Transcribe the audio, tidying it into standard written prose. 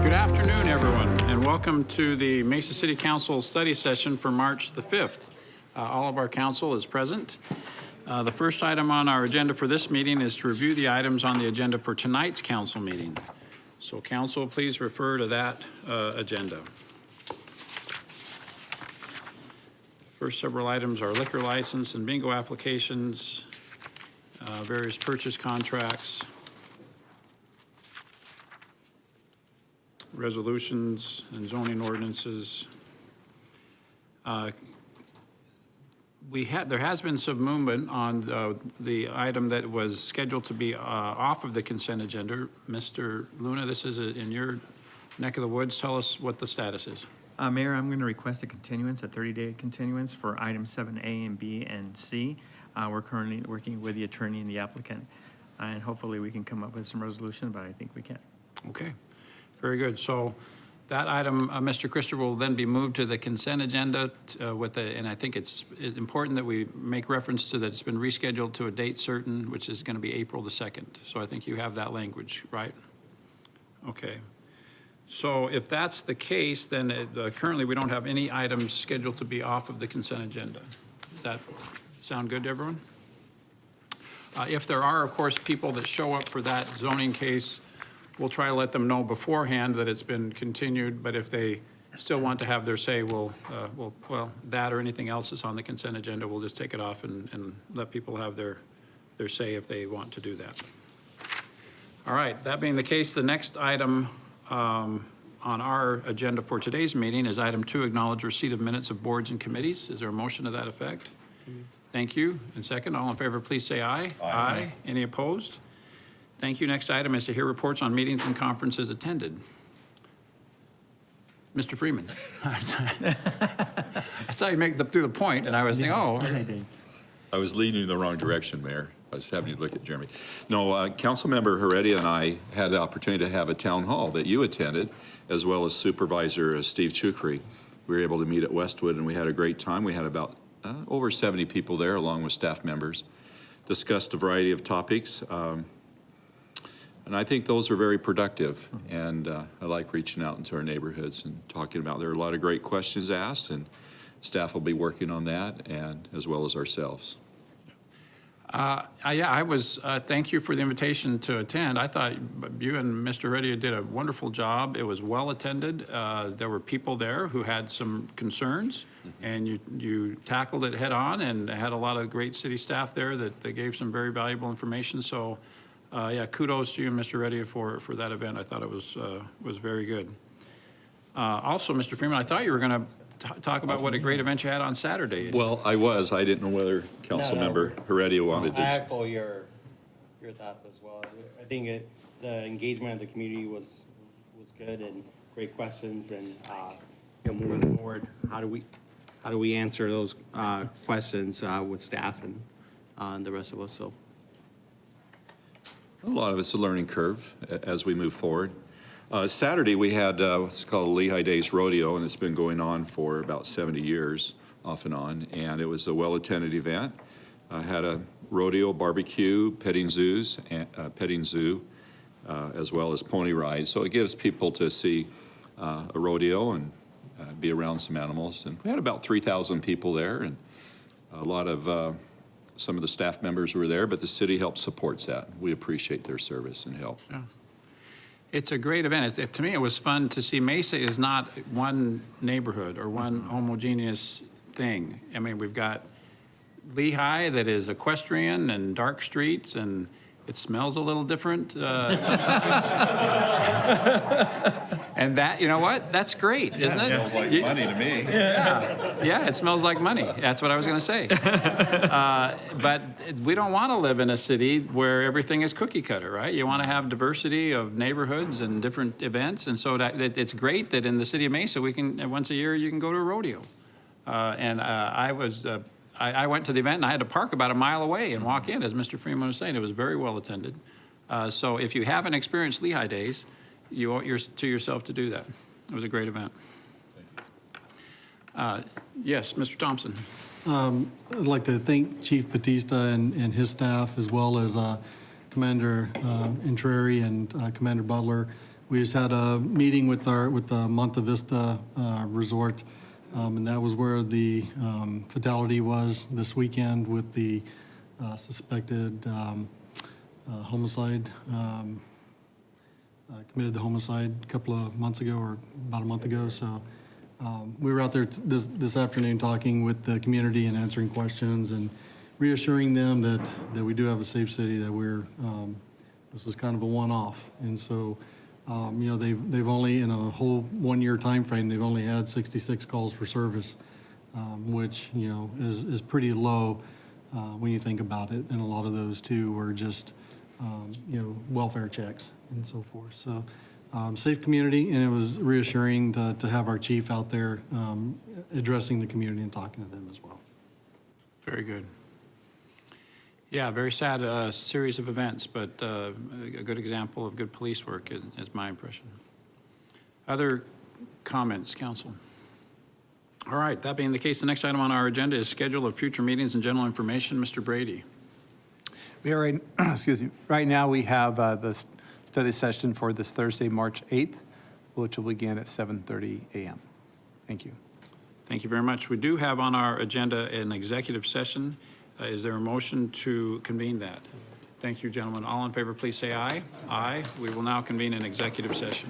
Good afternoon, everyone, and welcome to the Mesa City Council study session for March the 5th. All of our council is present. The first item on our agenda for this meeting is to review the items on the agenda for tonight's council meeting. So council, please refer to that agenda. First several items are liquor license and bingo applications, various purchase contracts, resolutions and zoning ordinances. There has been some movement on the item that was scheduled to be off of the consent agenda. Mr. Luna, this is in your neck of the woods. Tell us what the status is. Mayor, I'm going to request a continuance, a 30-day continuance for items 7A and B and C. We're currently working with the attorney and the applicant, and hopefully we can come up with some resolution, but I think we can. Okay, very good. So that item, Mr. Christopher, will then be moved to the consent agenda and I think it's important that we make reference to that it's been rescheduled to a date certain, which is going to be April the 2nd. So I think you have that language, right? Okay. So if that's the case, then currently we don't have any items scheduled to be off of the consent agenda. Does that sound good to everyone? If there are, of course, people that show up for that zoning case, we'll try to let them know beforehand that it's been continued, but if they still want to have their say, well, that or anything else that's on the consent agenda, we'll just take it off and let people have their say if they want to do that. All right, that being the case, the next item on our agenda for today's meeting is item 2, acknowledge receipt of minutes of boards and committees. Is there a motion to that effect? Thank you. And second, all in favor, please say aye. Aye. Any opposed? Thank you. Next item is to hear reports on meetings and conferences attended. Mr. Freeman. I saw you make through the point, and I was thinking, oh. I was leading you in the wrong direction, Mayor. I was having you look at Jeremy. No, Councilmember Heredia and I had the opportunity to have a town hall that you attended, as well as Supervisor Steve Chukri. We were able to meet at Westwood, and we had a great time. We had about over 70 people there, along with staff members. Discussed a variety of topics. And I think those are very productive, and I like reaching out into our neighborhoods and talking about, there are a lot of great questions asked, and staff will be working on that, and as well as ourselves. Yeah, I was, thank you for the invitation to attend. I thought you and Mr. Reddy did a wonderful job. It was well attended. There were people there who had some concerns, and you tackled it head on and had a lot of great city staff there that gave some very valuable information. So yeah, kudos to you, Mr. Reddy, for that event. I thought it was very good. Also, Mr. Freeman, I thought you were going to talk about what a great event you had on Saturday. Well, I was. I didn't know whether Councilmember Heredia wanted to. I echo your thoughts as well. I think the engagement of the community was good and great questions, and moving forward, how do we answer those questions with staff and the rest of us? So. A lot of it's a learning curve as we move forward. Saturday we had what's called Lehigh Days Rodeo, and it's been going on for about 70 years, off and on, and it was a well-attended event. Had a rodeo, barbecue, petting zoo, as well as pony rides. So it gives people to see a rodeo and be around some animals. And we had about 3,000 people there, and a lot of some of the staff members were there, but the city help supports that. We appreciate their service and help. Yeah. It's a great event. To me, it was fun to see Mesa is not one neighborhood or one homogeneous thing. I mean, we've got Lehigh that is equestrian and dark streets, and it smells a little different sometimes. And that, you know what? That's great, isn't it? Smells like money to me. Yeah, it smells like money. That's what I was going to say. But we don't want to live in a city where everything is cookie cutter, right? You want to have diversity of neighborhoods and different events. And so it's great that in the city of Mesa, we can, once a year, you can go to a rodeo. I went to the event, and I had to park about a mile away and walk in, as Mr. Freeman was saying. It was very well attended. So if you haven't experienced Lehigh Days, you owe it to yourself to do that. It was a great event. Yes, Mr. Thompson. I'd like to thank Chief Batista and his staff, as well as Commander Intreri and Commander Butler. We just had a meeting with the Monte Vista Resort, and that was where the fatality was this weekend with the suspected homicide, committed the homicide a couple of months ago, or about a month ago. So we were out there this afternoon talking with the community and answering questions and reassuring them that we do have a safe city, that this was kind of a one-off. And so, they've only, in a whole 1 year timeframe, they've only had 66 calls for service, which, is pretty low when you think about it. And a lot of those too were just, welfare checks and so forth. So, safe community, and it was reassuring to have our chief out there addressing the community and talking to them as well. Very good. Yeah, very sad series of events, but a good example of good police work is my impression. Other comments, council? All right, that being the case, the next item on our agenda is schedule of future meetings and general information. Mr. Brady. Mayor, right now we have the study session for this Thursday, March 8th, which will begin at 7:30 a.m. Thank you. Thank you very much. We do have on our agenda an executive session. Is there a motion to convene that? Thank you, gentlemen. All in favor, please say aye. Aye. We will now convene an executive session.